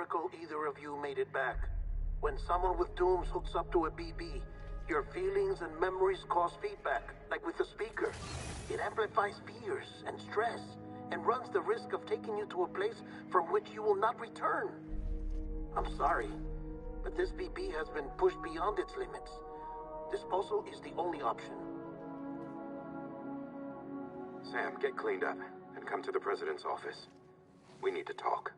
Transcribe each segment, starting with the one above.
miracle either of you made it back. When someone with dooms hooks up to a BB, your feelings and memories cause feedback, like with a speaker. It amplifies fears and stress, and runs the risk of taking you to a place from which you will not return. I'm sorry, but this BB has been pushed beyond its limits. Disposal is the only option. Sam, get cleaned up and come to the president's office. We need to talk.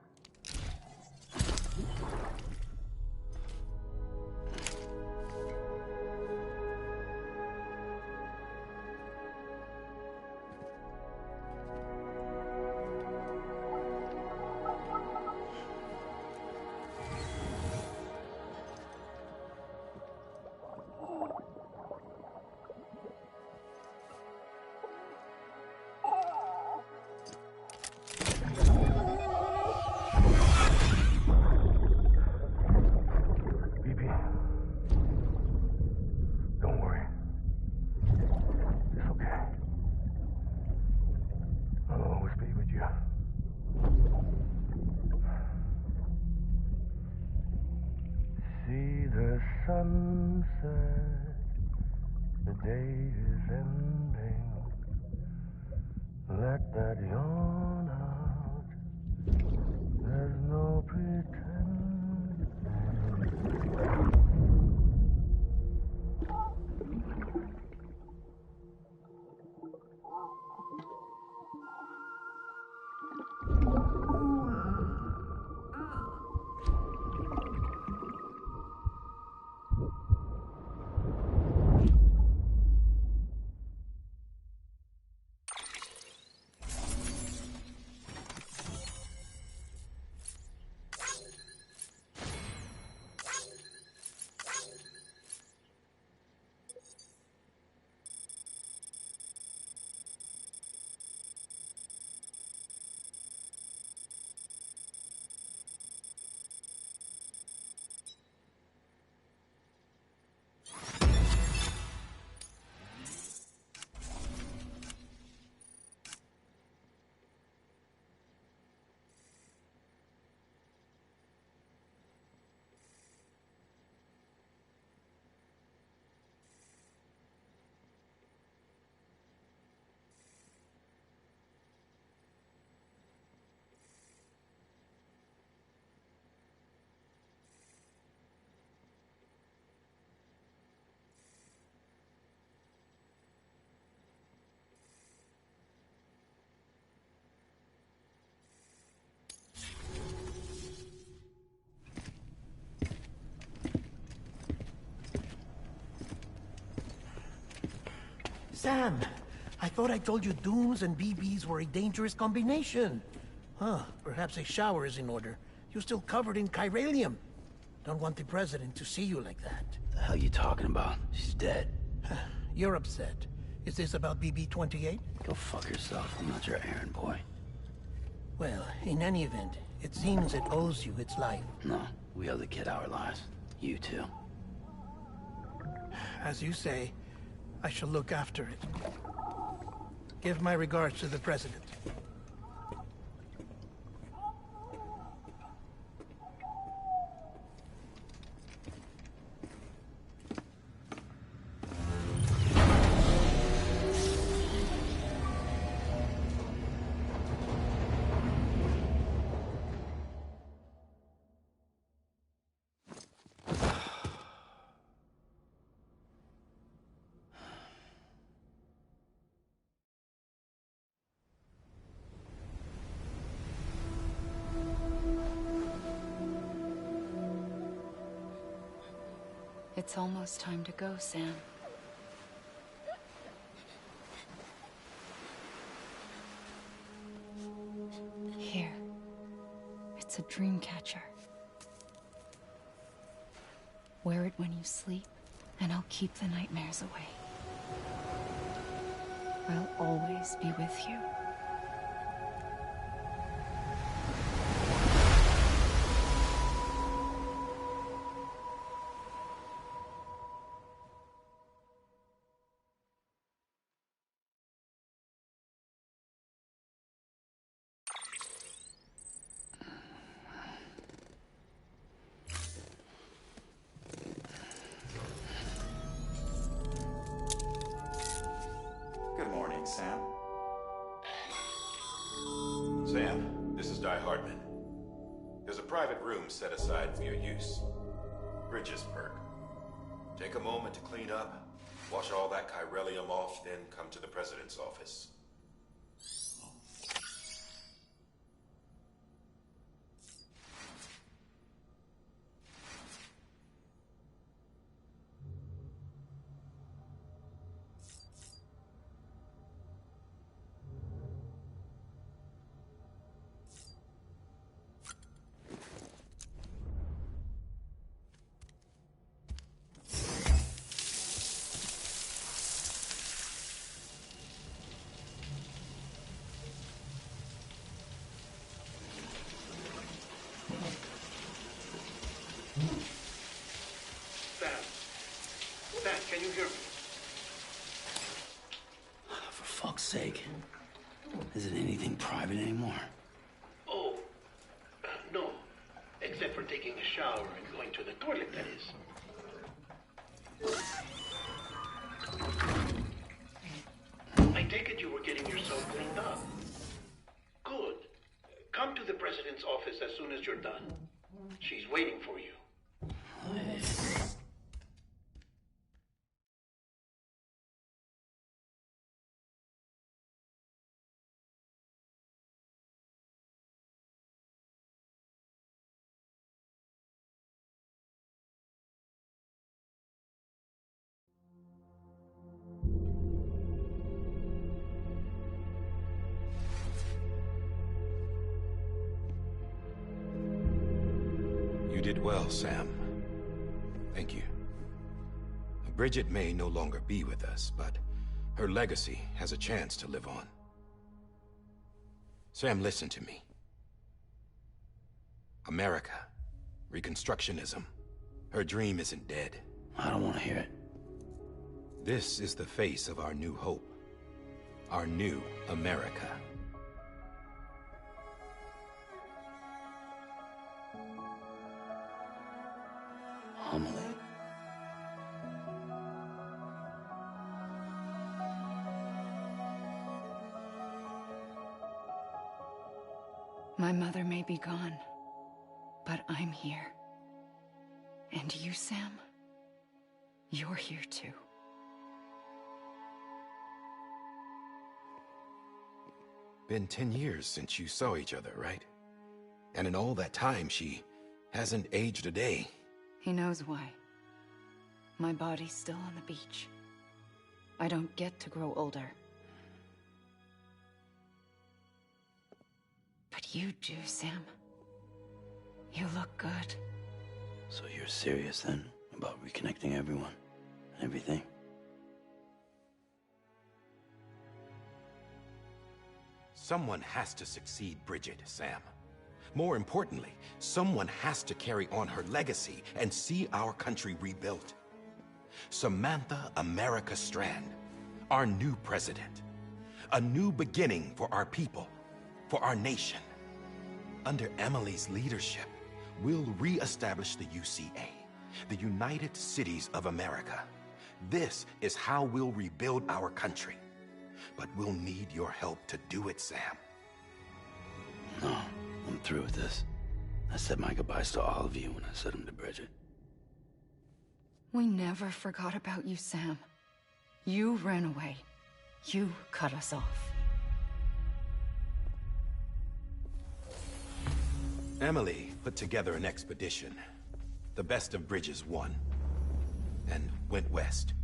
Sunset, the day is ending. Let that yawn out. There's no pretending. Sam, I thought I told you dooms and BBs were a dangerous combination. Huh, perhaps a shower is in order. You're still covered in chiralium. Don't want the president to see you like that. The hell you talking about? She's dead. You're upset. Is this about BB-28? Go fuck yourself. I'm not your errand boy. Well, in any event, it seems it owes you its life. No, we owe the kid our lives. You too. As you say, I shall look after it. Give my regards to the president. It's almost time to go, Sam. Here. It's a dream catcher. Wear it when you sleep, and I'll keep the nightmares away. I'll always be with you. Sam? Sam, this is Di Hartman. There's a private room set aside for your use. Bridges perk. Take a moment to clean up, wash all that chiralium off, then come to the President's office. Sam, can you hear me? For fuck's sake. Isn't anything private anymore? Oh, no. Except for taking a shower and going to the toilet, that is. I take it you were getting yourself cleaned up. Good. Come to the President's office as soon as you're done. She's waiting for you. You did well, Sam. Thank you. Bridget may no longer be with us, but her legacy has a chance to live on. Sam, listen to me. America, Reconstructionism, her dream isn't dead. I don't want to hear it. This is the face of our new hope. Our new America. Homily. My mother may be gone, but I'm here. And you, Sam? You're here too. Been 10 years since you saw each other, right? And in all that time, she hasn't aged a day. He knows why. My body's still on the beach. I don't get to grow older. But you do, Sam. You look good. So you're serious then about reconnecting everyone and everything? Someone has to succeed Bridget, Sam. More importantly, someone has to carry on her legacy and see our country rebuilt. Samantha America Strand, our new president. A new beginning for our people, for our nation. Under Emily's leadership, we'll re-establish the UCA, the United Cities of America. This is how we'll rebuild our country. But we'll need your help to do it, Sam. No, I'm through with this. I said my goodbyes to all of you when I said them to Bridget. We never forgot about you, Sam. You ran away. You cut us off. Emily put together an expedition. The best of Bridges won, and went west.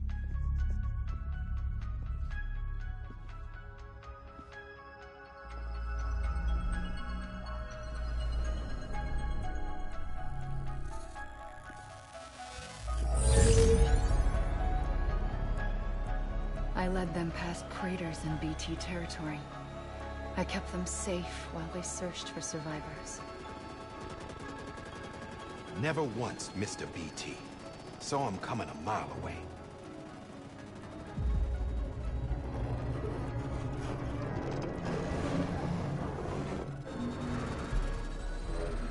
I led them past craters in BT territory. I kept them safe while they searched for survivors. Never once missed a BT. Saw him coming a mile away.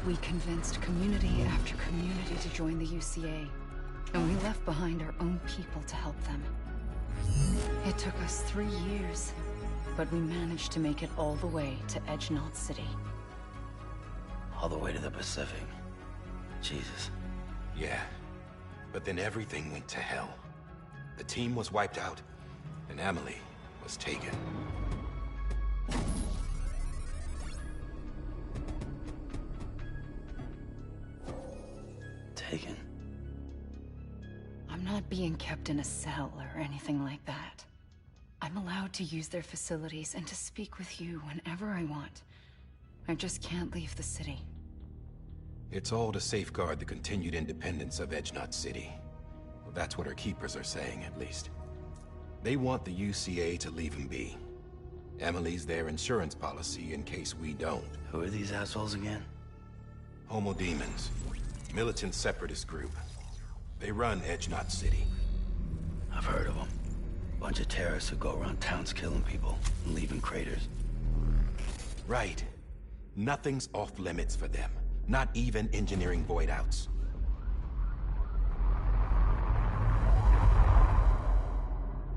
We convinced community after community to join the UCA, and we left behind our own people to help them. It took us 3 years, but we managed to make it all the way to Edgenot City. All the way to the Pacific. Jesus. Yeah, but then everything went to hell. The team was wiped out, and Emily was taken. Taken? I'm not being kept in a cell or anything like that. I'm allowed to use their facilities and to speak with you whenever I want. I just can't leave the city. It's all to safeguard the continued independence of Edgenot City. Well, that's what our keepers are saying, at least. They want the UCA to leave him be. Emily's their insurance policy in case we don't. Who are these assholes again? Homo Demons. Militant separatist group. They run Edgenot City. I've heard of them. Bunch of terrorists who go around towns killing people and leaving craters. Right. Nothing's off limits for them. Not even engineering void outs.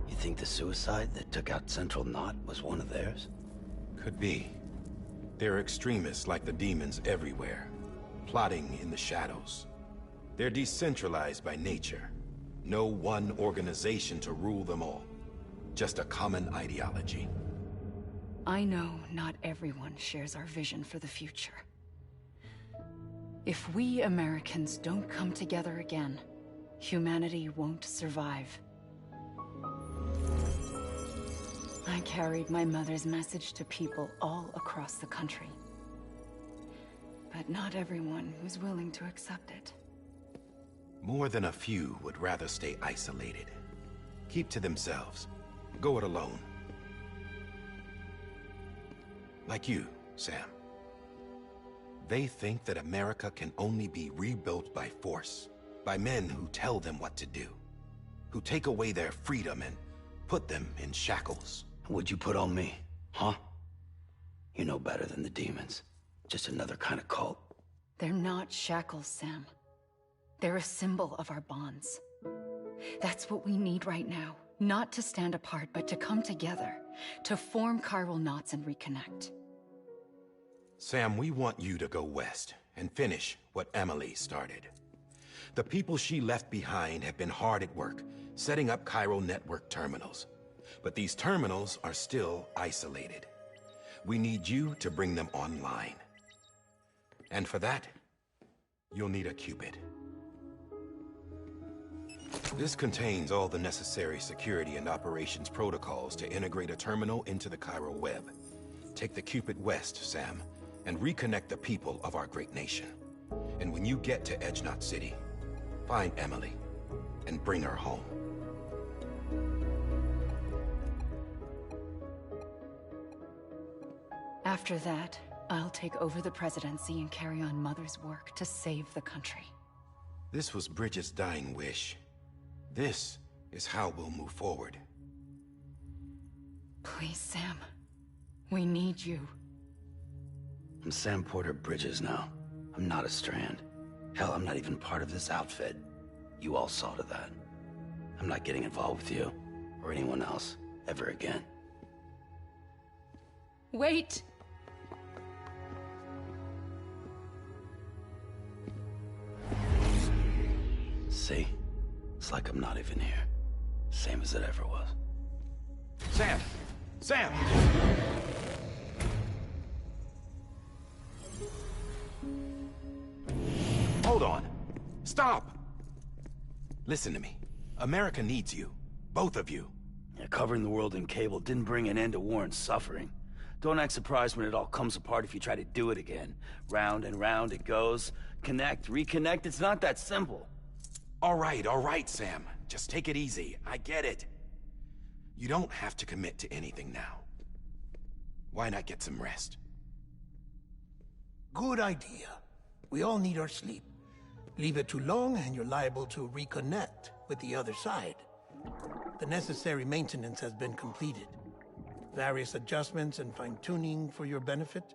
You think the suicide that took out Central Knot was one of theirs? Could be. There are extremists like the demons everywhere, plotting in the shadows. They're decentralized by nature. No one organization to rule them all. Just a common ideology. I know not everyone shares our vision for the future. If we Americans don't come together again, humanity won't survive. I carried my mother's message to people all across the country. But not everyone was willing to accept it. More than a few would rather stay isolated. Keep to themselves. Go it alone. Like you, Sam. They think that America can only be rebuilt by force, by men who tell them what to do, who take away their freedom and put them in shackles. What'd you put on me, huh? You know better than the demons. Just another kind of cult. They're not shackles, Sam. They're a symbol of our bonds. That's what we need right now. Not to stand apart, but to come together, to form chiral knots and reconnect. Sam, we want you to go west and finish what Emily started. The people she left behind have been hard at work, setting up chiral network terminals. But these terminals are still isolated. We need you to bring them online. And for that, you'll need a Cupid. This contains all the necessary security and operations protocols to integrate a terminal into the chiral web. Take the Cupid west, Sam, and reconnect the people of our great nation. And when you get to Edgenot City, find Emily and bring her home. After that, I'll take over the presidency and carry on Mother's work to save the country. This was Bridget's dying wish. This is how we'll move forward. Please, Sam. We need you. I'm Sam Porter Bridges now. I'm not a Strand. Hell, I'm not even part of this outfit. You all saw to that. I'm not getting involved with you, or anyone else, ever again. Wait! See? It's like I'm not even here. Same as it ever was. Sam! Sam! Hold on. Stop! Listen to me. America needs you. Both of you. Yeah, covering the world in cable didn't bring an end to war and suffering. Don't act surprised when it all comes apart if you try to do it again. Round and round it goes. Connect, reconnect, it's not that simple. All right, Sam. Just take it easy. I get it. You don't have to commit to anything now. Why not get some rest? Good idea. We all need our sleep. Leave it too long and you're liable to reconnect with the other side. The necessary maintenance has been completed. Various adjustments and fine-tuning for your benefit.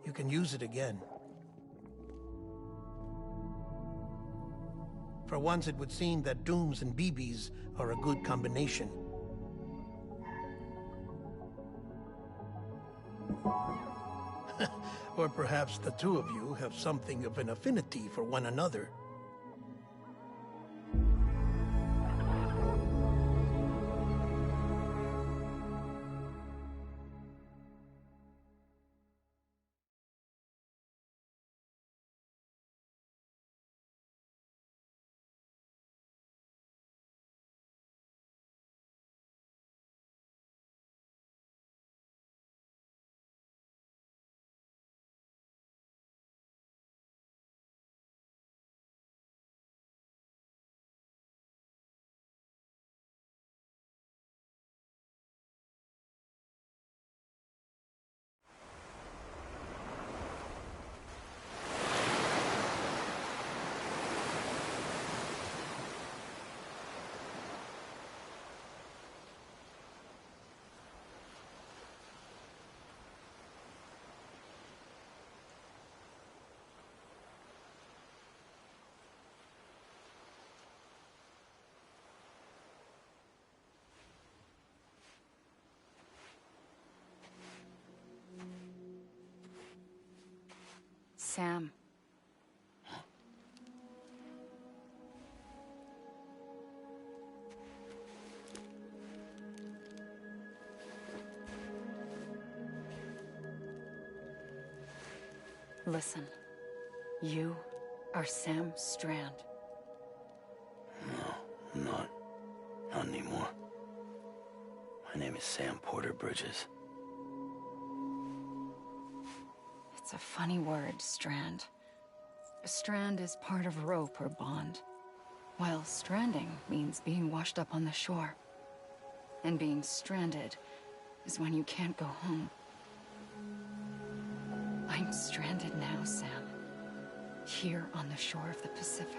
You can use it again. For once, it would seem that Dooms and BBs are a good combination. Or perhaps the two of you have something of an affinity for one another. Sam. Listen, you are Sam Strand. No, I'm not. Not anymore. My name is Sam Porter Bridges. It's a funny word, strand. A strand is part of rope or bond, while stranding means being washed up on the shore. And being stranded is when you can't go home. I'm stranded now, Sam. Here on the shore of the Pacific.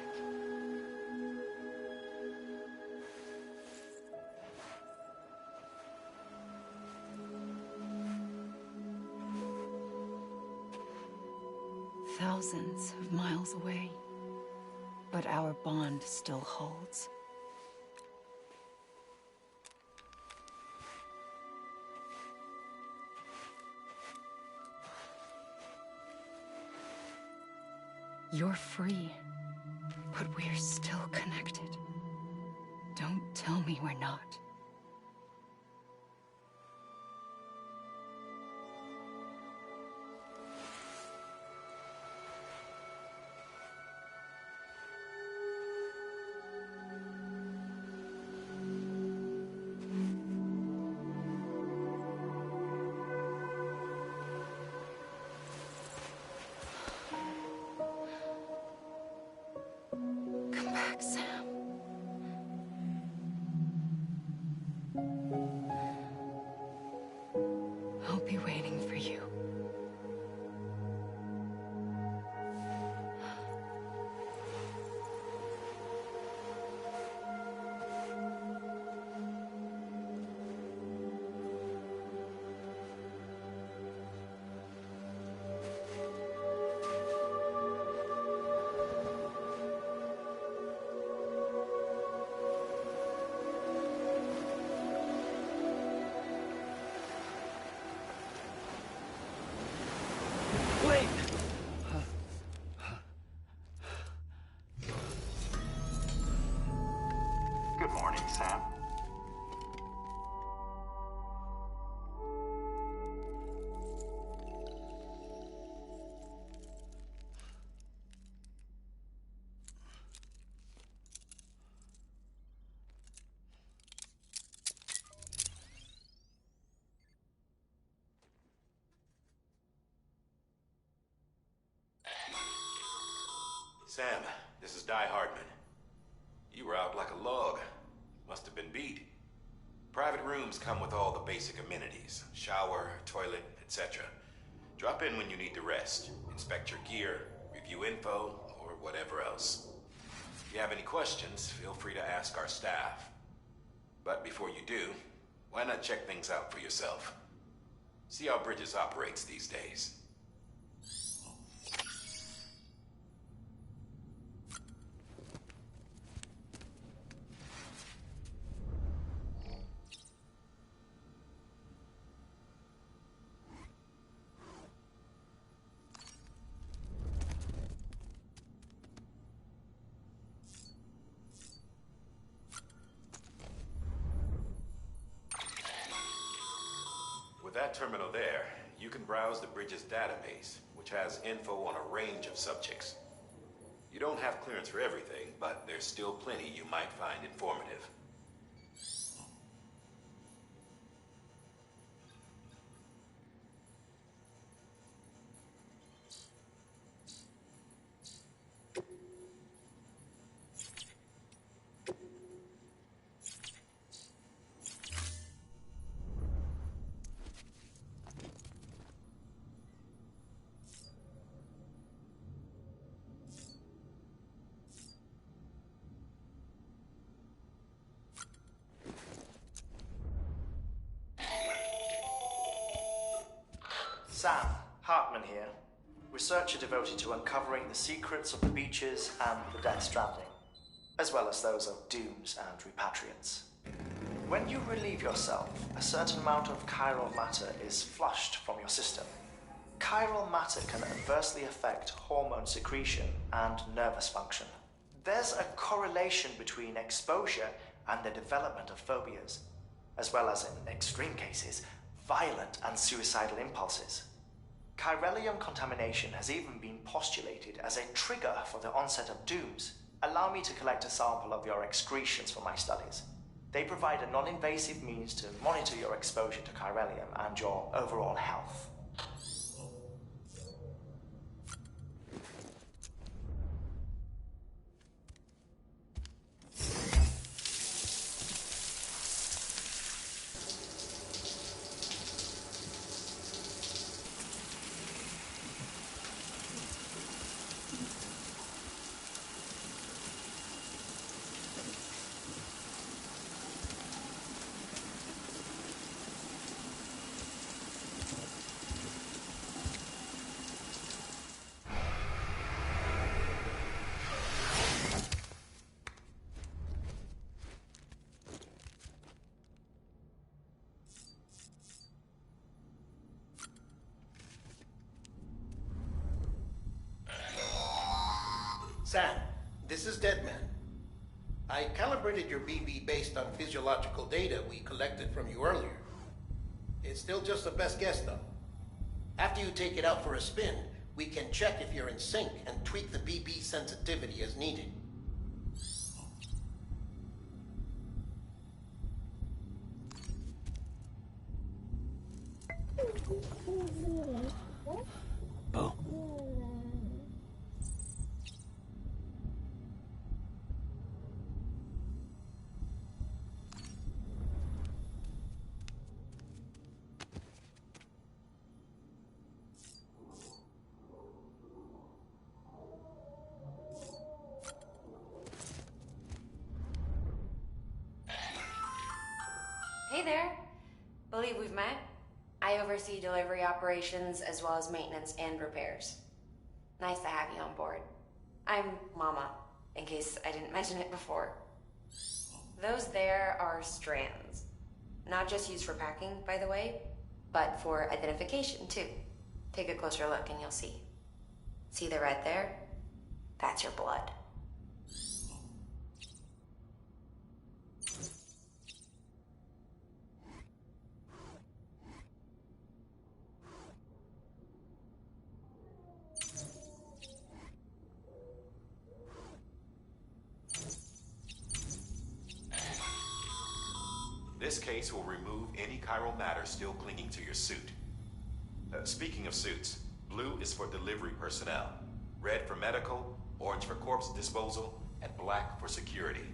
Thousands of miles away, but our bond still holds. You're free, but we're still connected. Don't tell me we're not. Come back, Sam. I'll be waiting for you. Wait! Good morning, Sam. Sam, this is Di Hardman. You were out like a log. Must have been beat. Private rooms come with all the basic amenities. Shower, toilet, etc. Drop in when you need to rest. Inspect your gear, review info, or whatever else. If you have any questions, feel free to ask our staff. But before you do, why not check things out for yourself? See how Bridges operates these days. that terminal there, you can browse the Bridges database, which has info on a range of subjects. You don't have clearance for everything, but there's still plenty you might find informative. Sam, Hartman here, researcher devoted to uncovering the secrets of the beaches and the Death Stranding, as well as those of dooms and repatriants. When you relieve yourself, a certain amount of chiral matter is flushed from your system. Chiral matter can adversely affect hormone secretion and nervous function. There's a correlation between exposure and the development of phobias, as well as, in extreme cases, violent and suicidal impulses. Chiralium contamination has even been postulated as a trigger for the onset of dooms. Allow me to collect a sample of your excretions for my studies. They provide a non-invasive means to monitor your exposure to chiralium and your overall health. Sam, this is Deadman. I calibrated your BB based on physiological data we collected from you earlier. It's still just a best guess, though. After you take it out for a spin, we can check if you're in sync and tweak the BB sensitivity as needed. Bo. Hey there. Believe we've met. I oversee delivery operations as well as maintenance and repairs. Nice to have you on board. I'm Mama, in case I didn't mention it before. Those there are strands. Not just used for packing, by the way, but for identification too. Take a closer look and you'll see. See the red there? That's your blood. This case will remove any chiral matter still clinging to your suit. Speaking of suits, blue is for delivery personnel, red for medical, orange for corpse disposal, and black for security.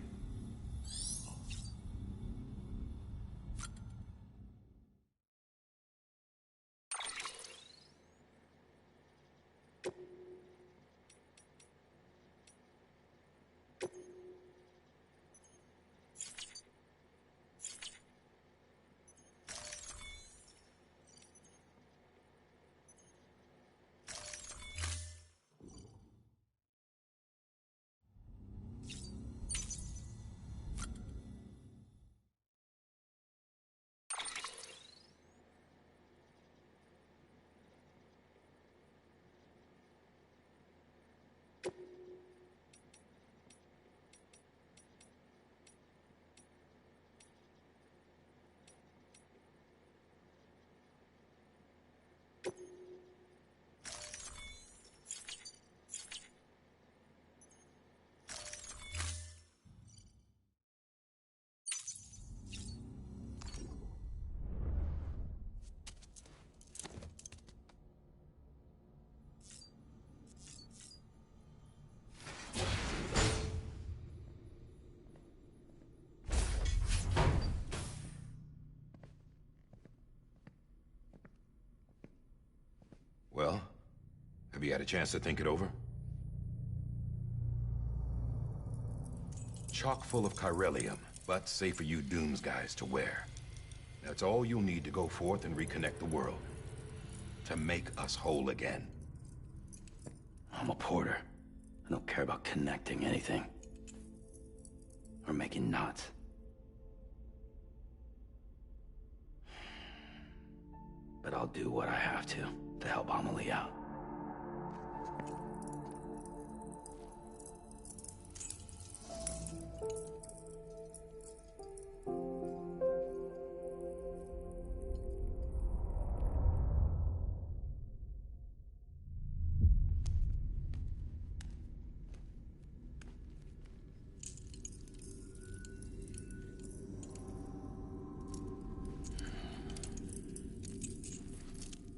you had a chance to think it over? Chock full of chiralium, but safe for you Dooms guys to wear. That's all you'll need to go forth and reconnect the world. To make us whole again. I'm a porter. I don't care about connecting anything. Or making knots. But I'll do what I have to help Amelie out.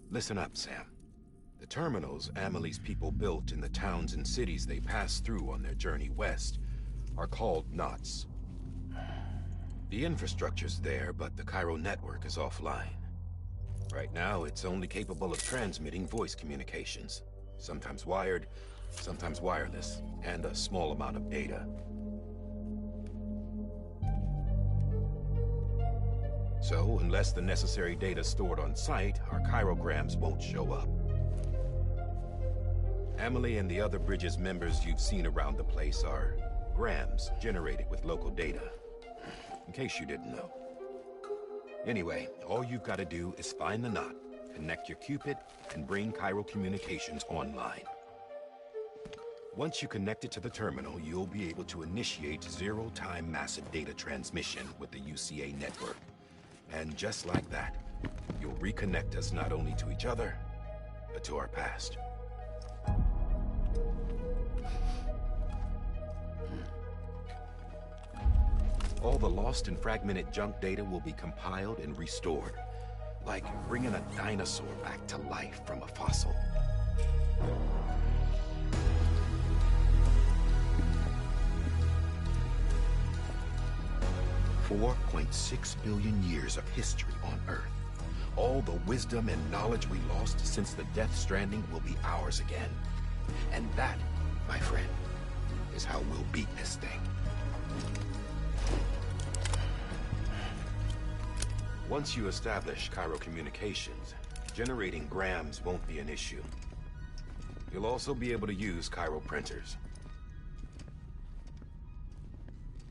Listen up, Sam. The terminals Amelie's people built in the towns and cities they passed through on their journey west are called knots. The infrastructure's there, but the Cairo network is offline. Right now, it's only capable of transmitting voice communications. Sometimes wired, sometimes wireless, and a small amount of data. So, unless the necessary data stored on site, our chirograms won't show up. Amelie and the other Bridges members you've seen around the place are grams generated with local data. In case you didn't know. Anyway, all you've got to do is find the knot, connect your Cupid, and bring Cairo communications online. Once you connect it to the terminal, you'll be able to initiate zero-time massive data transmission with the UCA network. And just like that, you'll reconnect us not only to each other, but to our past. All the lost and fragmented junk data will be compiled and restored, like bringing a dinosaur back to life from a fossil. 4.6 billion years of history on Earth. All the wisdom and knowledge we lost since the Death Stranding will be ours again. And that, my friend, is how we'll beat this thing. Once you establish Cairo communications, generating grams won't be an issue. You'll also be able to use Cairo printers.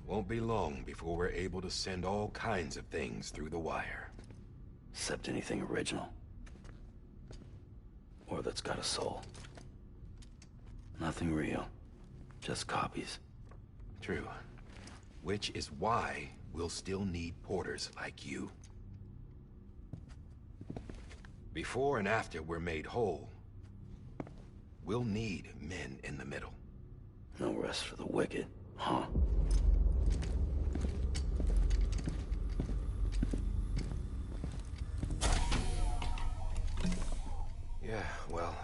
Won't be long before we're able to send all kinds of things through the wire. Except anything original. Or that's got a soul. Nothing real. Just copies. True. Which is why we'll still need porters like you. Before and after we're made whole, we'll need men in the middle. No rest for the wicked, huh? Yeah, well,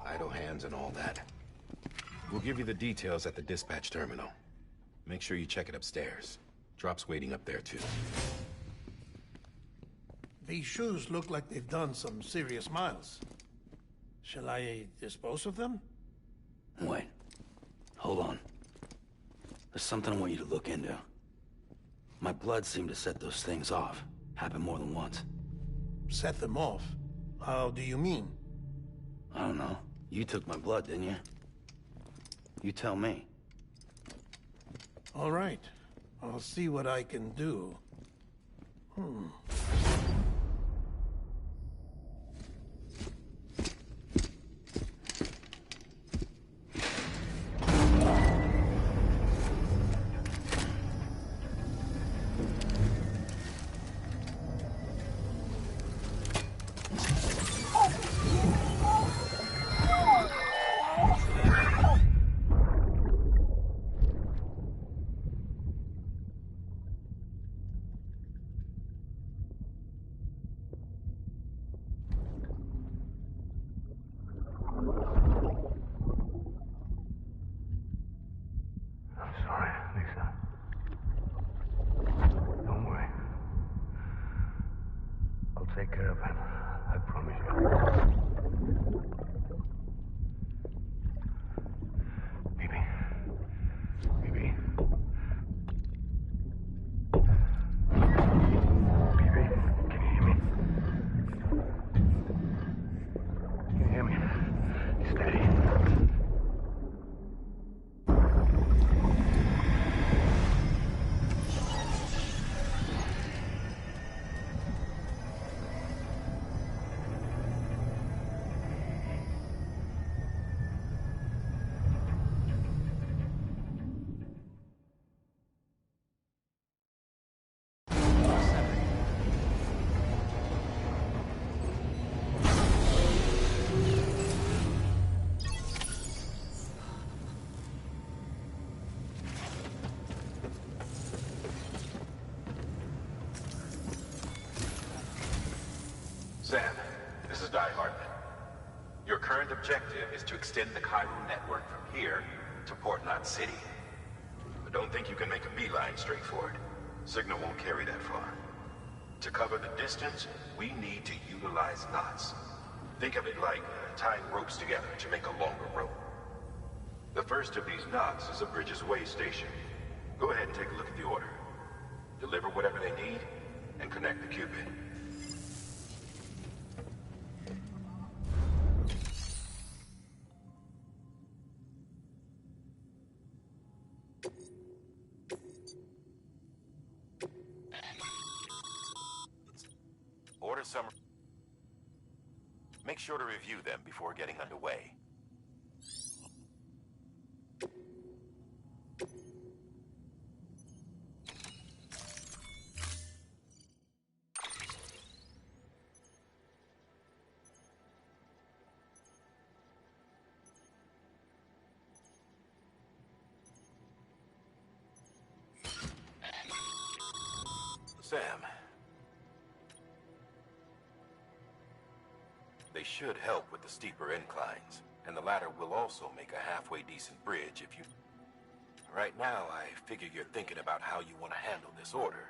idle hands and all that. We'll give you the details at the dispatch terminal. Make sure you check it upstairs. Drop's waiting up there, too. These shoes look like they've done some serious miles. Shall I dispose of them? Wait. Hold on. There's something I want you to look into. My blood seemed to set those things off. Happened more than once. Set them off? How do you mean? I don't know. You took my blood, didn't you? You tell me. All right. I'll see what I can do. I'm sorry, Lisa. Don't worry. I'll take care of him. I promise you. Sam, this is Di Hartman. Your current objective is to extend the chiral network from here to Port Knot City. But don't think you can make a beeline straight for it. Signal won't carry that far. To cover the distance, we need to utilize knots. Think of it like tying ropes together to make a longer rope. The first of these knots is a Bridges way station. Go ahead and take a look at the order. Deliver whatever they need, and connect the Cupid. Order some... Make sure to review them before getting underway. Sam. They should help with the steeper inclines, and the ladder will also make a halfway decent bridge if you... Right now, I figure you're thinking about how you want to handle this order.